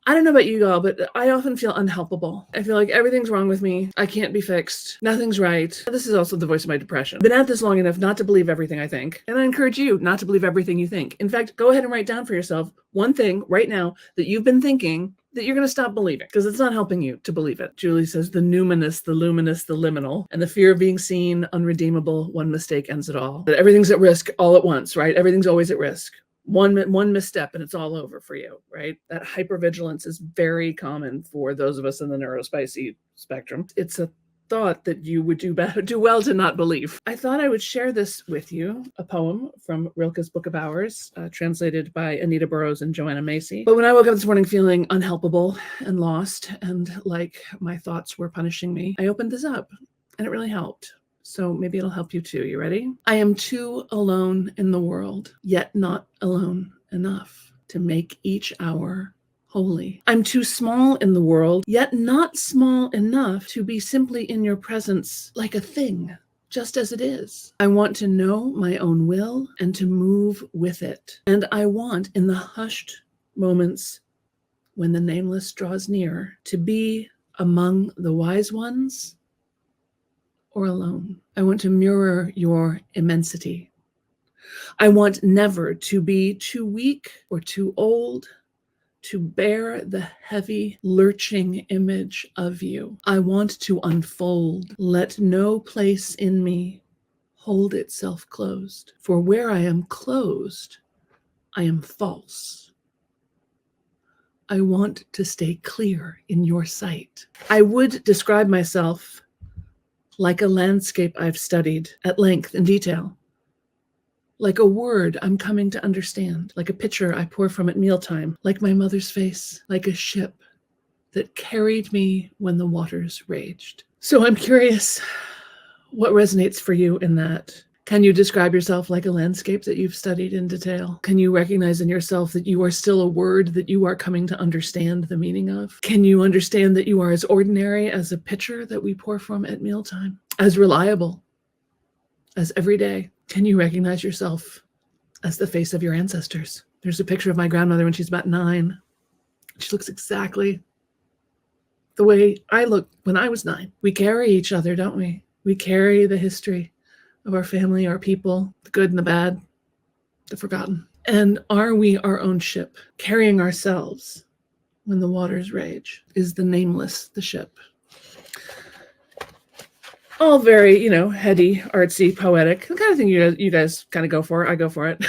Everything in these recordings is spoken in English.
I don't know about you all, but I often feel unhelpable. I feel like everything's wrong with me. I can't be fixed. Nothing's right. This is also the voice of my depression. I've been at this long enough not to believe everything I think. And I encourage you not to believe everything you think. In fact, go ahead and write down for yourself one thing right now that you've been thinking that you're going to stop believing, because it's not helping you to believe it. Julie says the numinous, the luminous, the liminal, and the fear of being seen, unredeemable, one mistake ends it all. That everything's at risk all at once, right? Everything's always at risk. One misstep and it's all over for you, right? That hypervigilance is very common for those of us in the neurospicy spectrum. It's a thought that you would do well to not believe. I thought I would share this with you, a poem from Rilke's Book of Hours, translated by Anita Burroughs and Joanna Macy. But when I woke up this morning feeling unhelpable and lost and like my thoughts were punishing me, I opened this up and it really helped. So maybe it'll help you too. You ready? I am too alone in the world, yet not alone enough to make each hour holy. I'm too small in the world, yet not small enough to be simply in your presence like a thing, just as it is. I want to know my own will and to move with it. And I want, in the hushed moments when the nameless draws near, to be among the wise ones or alone. I want to mirror your immensity. I want never to be too weak or too old to bear the heavy, lurching image of you. I want to unfold. Let no place in me hold itself closed. For where I am closed, I am false. I want to stay clear in your sight. I would describe myself like a landscape I've studied at length in detail, like a word I'm coming to understand, like a picture I pour from at mealtime, like my mother's face, like a ship that carried me when the waters raged. So I'm curious, what resonates for you in that? Can you describe yourself like a landscape that you've studied in detail? Can you recognize in yourself that you are still a word that you are coming to understand the meaning of? Can you understand that you are as ordinary as a pitcher that we pour from at mealtime? As reliable as every day? Can you recognize yourself as the face of your ancestors? There's a picture of my grandmother when she's about 9. She looks exactly the way I looked when I was 9. We carry each other, don't we? We carry the history of our family, our people, the good and the bad, the forgotten. And are we our own ship, carrying ourselves when the waters rage? Is the nameless the ship? All very, heady, artsy, poetic, the kind of thing you guys kind of go for. I go for it.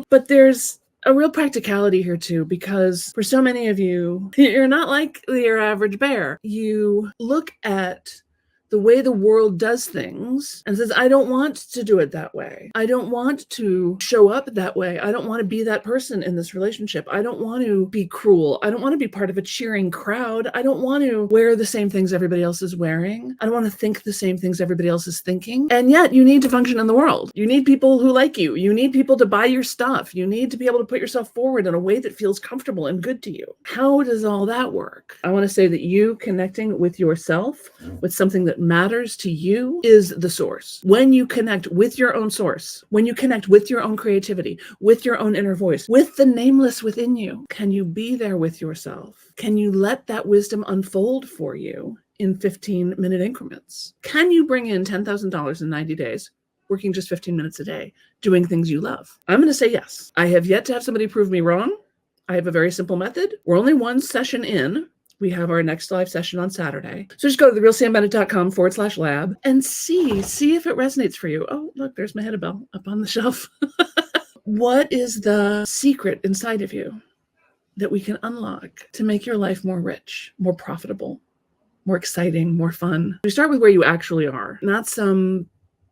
But there's a real practicality here too, because for so many of you, you're not like your average bear. You look at the way the world does things and says, I don't want to do it that way. I don't want to show up that way. I don't want to be that person in this relationship. I don't want to be cruel. I don't want to be part of a cheering crowd. I don't want to wear the same things everybody else is wearing. I don't want to think the same things everybody else is thinking. And yet you need to function in the world. You need people who like you. You need people to buy your stuff. You need to be able to put yourself forward in a way that feels comfortable and good to you. How does all that work? I want to say that you connecting with yourself, with something that matters to you, is the source. When you connect with your own source, when you connect with your own creativity, with your own inner voice, with the nameless within you, can you be there with yourself? Can you let that wisdom unfold for you in 15-minute increments? Can you bring in $10,000 in 90 days, working just 15 minutes a day, doing things you love? I'm going to say yes. I have yet to have somebody prove me wrong. I have a very simple method. We're only one session in. We have our next live session on Saturday. So just go to therealsambennett.com/lab and see if it resonates for you. Oh, look, there's my Hedabell up on the shelf. What is the secret inside of you that we can unlock to make your life more rich, more profitable, more exciting, more fun? We start with where you actually are, not some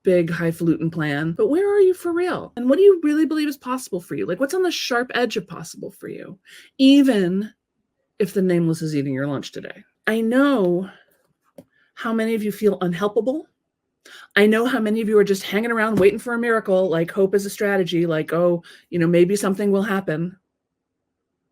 big highfalutin plan, but where are you for real? And what do you really believe is possible for you? Like, what's on the sharp edge of possible for you? Even if the nameless is eating your lunch today. I know how many of you feel unhelpable. I know how many of you are just hanging around waiting for a miracle, like hope is a strategy, like, oh, maybe something will happen.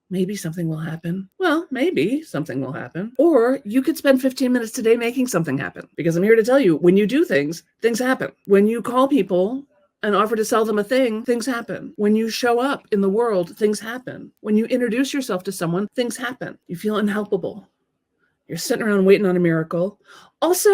Maybe something will happen. Well, maybe something will happen. Or you could spend 15 minutes today making something happen. Because I'm here to tell you, when you do things, things happen. When you call people and offer to sell them a thing, things happen. When you show up in the world, things happen. When you introduce yourself to someone, things happen. You feel unhelpable. You're sitting around waiting on a miracle. Also,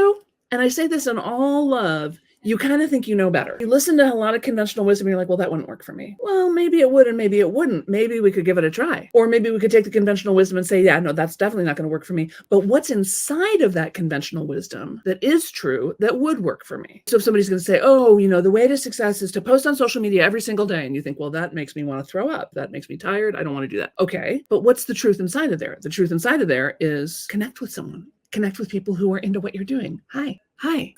and I say this in all love, you kind of think you know better. You listen to a lot of conventional wisdom, and you're like, well, that wouldn't work for me. Well, maybe it would, and maybe it wouldn't. Maybe we could give it a try. Or maybe we could take the conventional wisdom and say, yeah, no, that's definitely not going to work for me. But what's inside of that conventional wisdom that is true, that would work for me? So if somebody's going to say, oh, the way to success is to post on social media every single day. And you think, well, that makes me want to throw up. That makes me tired. I don't want to do that. Okay. But what's the truth inside of there? The truth inside of there is connect with someone. Connect with people who are into what you're doing. Hi.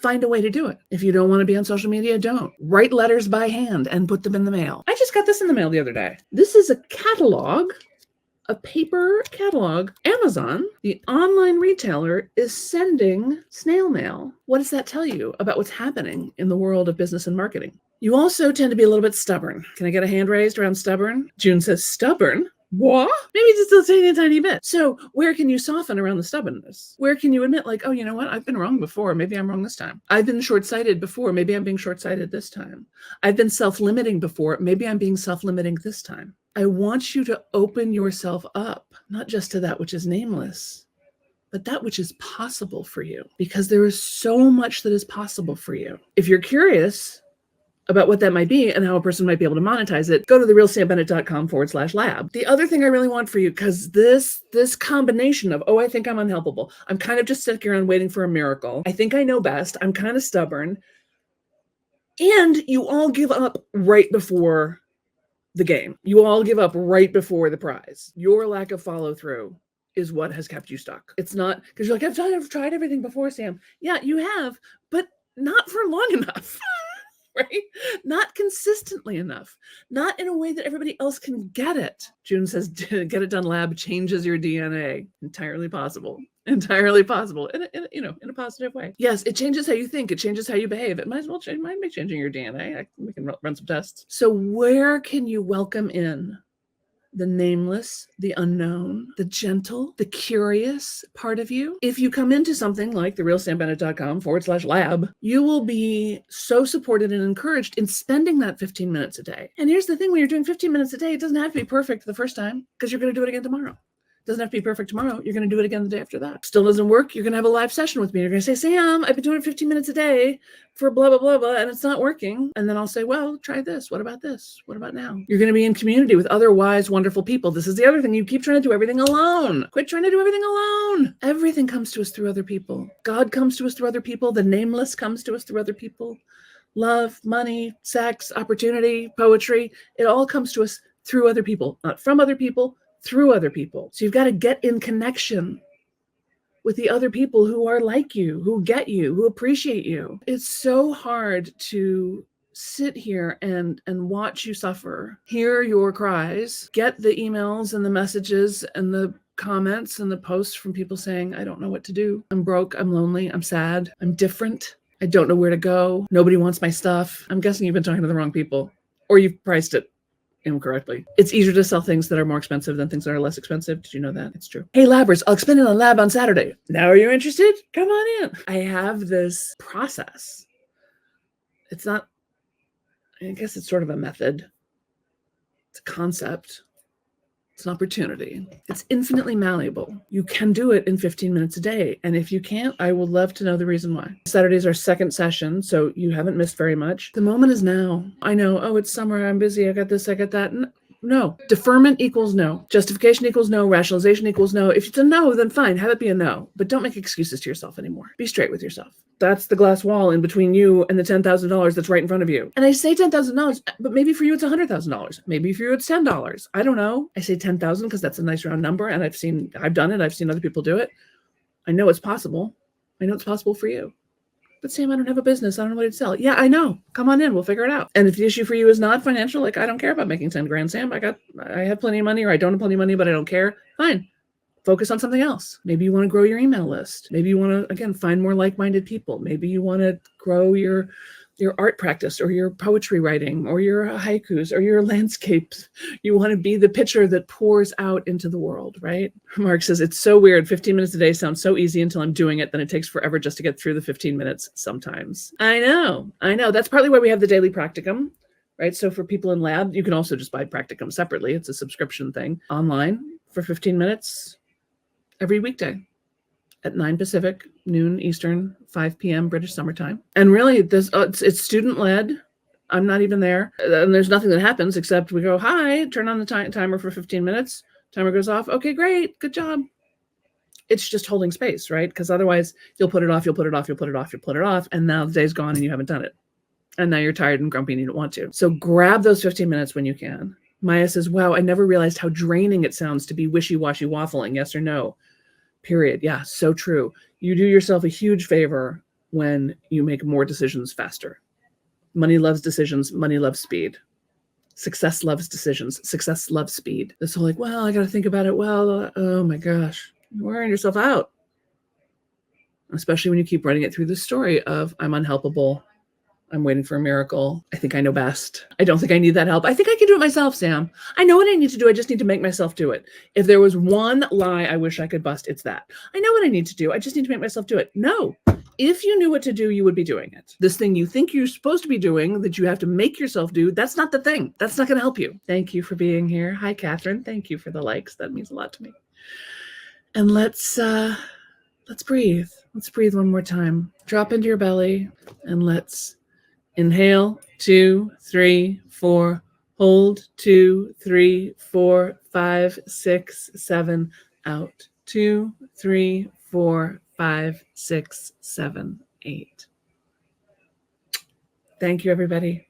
Find a way to do it. If you don't want to be on social media, don't. Write letters by hand and put them in the mail. I just got this in the mail the other day. This is a catalog, a paper catalog. Amazon, the online retailer, is sending snail mail. What does that tell you about what's happening in the world of business and marketing? You also tend to be a little bit stubborn. Can I get a hand raised around stubborn? June says stubborn. What? Maybe just a tiny bit. So where can you soften around the stubbornness? Where can you admit, like, oh, you know what? I've been wrong before. Maybe I'm wrong this time. I've been short-sighted before. Maybe I'm being short-sighted this time. I've been self-limiting before. Maybe I'm being self-limiting this time. I want you to open yourself up, not just to that which is nameless, but that which is possible for you, because there is so much that is possible for you. If you're curious about what that might be and how a person might be able to monetize it, go to therealsambennett.com/lab. The other thing I really want for you, because this combination of, oh, I think I'm unhelpable. I'm kind of just sitting around waiting for a miracle. I think I know best. I'm kind of stubborn. And you all give up right before the game. You all give up right before the prize. Your lack of follow through is what has kept you stuck. It's not because you're like, I've tried everything before, Sam. Yeah, you have, but not for long enough. Right? Not consistently enough. Not in a way that everybody else can get it. June says, get it done lab changes your DNA. Entirely possible. Entirely possible. In a positive way. Yes, it changes how you think. It changes how you behave. It might be changing your DNA. We can run some tests. So where can you welcome in the nameless, the unknown, the gentle, the curious part of you? If you come into something like therealsambennett.com/lab, you will be so supported and encouraged in spending that 15 minutes a day. And here's the thing, when you're doing 15 minutes a day, it doesn't have to be perfect the first time, because you're going to do it again tomorrow. It doesn't have to be perfect tomorrow. You're going to do it again the day after that. Still doesn't work. You're going to have a live session with me. You're going to say, Sam, I've been doing it 15 minutes a day for blah, blah, blah, blah, and it's not working. And then I'll say, well, try this. What about this? What about now? You're going to be in community with other wise, wonderful people. This is the other thing. You keep trying to do everything alone. Quit trying to do everything alone. Everything comes to us through other people. God comes to us through other people. The nameless comes to us through other people. Love, money, sex, opportunity, poetry. It all comes to us through other people, not from other people, through other people. So you've got to get in connection with the other people who are like you, who get you, who appreciate you. It's so hard to sit here and watch you suffer, hear your cries, get the emails and the messages and the comments and the posts from people saying, I don't know what to do. I'm broke. I'm lonely. I'm sad. I'm different. I don't know where to go. Nobody wants my stuff. I'm guessing you've been talking to the wrong people, or you've priced it incorrectly. It's easier to sell things that are more expensive than things that are less expensive. Did you know that? It's true. Hey, labbers, I'll expand it on lab on Saturday. Now are you interested? Come on in. I have this process. It's not, I guess it's sort of a method. It's a concept. It's an opportunity. It's infinitely malleable. You can do it in 15 minutes a day. And if you can't, I would love to know the reason why. Saturday's our second session, so you haven't missed very much. The moment is now. I know, oh, it's summer, I'm busy, I got this, I got that. No. Deferment equals no. Justification equals no. Rationalization equals no. If it's a no, then fine, have it be a no. But don't make excuses to yourself anymore. Be straight with yourself. That's the glass wall in between you and the $10,000 that's right in front of you. And I say $10,000, but maybe for you it's $100,000. Maybe for you it's $10. I don't know. I say 10,000 because that's a nice round number, and I've done it. I've seen other people do it. I know it's possible. I know it's possible for you. But Sam, I don't have a business. I don't know what to sell. Yeah, I know. Come on in. We'll figure it out. And if the issue for you is not financial, like I don't care about making 10 grand, Sam. I have plenty of money, or I don't have plenty of money, but I don't care. Fine. Focus on something else. Maybe you want to grow your email list. Maybe you want to, again, find more like-minded people. Maybe you want to grow your art practice, or your poetry writing, or your haikus, or your landscapes. You want to be the pitcher that pours out into the world, right? Mark says, it's so weird. 15 minutes a day sounds so easy until I'm doing it. Then it takes forever just to get through the 15 minutes sometimes. I know. That's partly why we have the daily practicum. right? So for people in lab, you can also just buy practicum separately. It's a subscription thing online for 15 minutes every weekday at 9 Pacific, noon Eastern, 5 p.m. British summertime. And really, it's student-led. I'm not even there. And there's nothing that happens except we go, hi, turn on the timer for 15 minutes. Timer goes off. Okay, great. Good job. It's just holding space, right? Because otherwise you'll put it off, you'll put it off, you'll put it off, you'll put it off. And now the day's gone and you haven't done it. And now you're tired and grumpy and you don't want to. So grab those 15 minutes when you can. Maya says, wow, I never realized how draining it sounds to be wishy-washy waffling. Yes or no? Period. Yeah, so true. You do yourself a huge favor when you make more decisions faster. Money loves decisions. Money loves speed. Success loves decisions. Success loves speed. This whole like, well, I got to think about it. Well, oh my gosh, you're wearing yourself out. Especially when you keep running it through the story of I'm unhelpable. I'm waiting for a miracle. I think I know best. I don't think I need that help. I think I can do it myself, Sam. I know what I need to do. I just need to make myself do it. If there was one lie I wish I could bust, it's that. I know what I need to do. I just need to make myself do it. No. If you knew what to do, you would be doing it. This thing you think you're supposed to be doing that you have to make yourself do, that's not the thing. That's not going to help you. Thank you for being here. Hi, Catherine. Thank you for the likes. That means a lot to me. And let's breathe. Let's breathe one more time. Drop into your belly and let's inhale, 2, 3, 4. Hold, 2, 3, 4, 5, 6, 7. Out, 2, 3, 4, 5, 6, 7, 8. Thank you, everybody.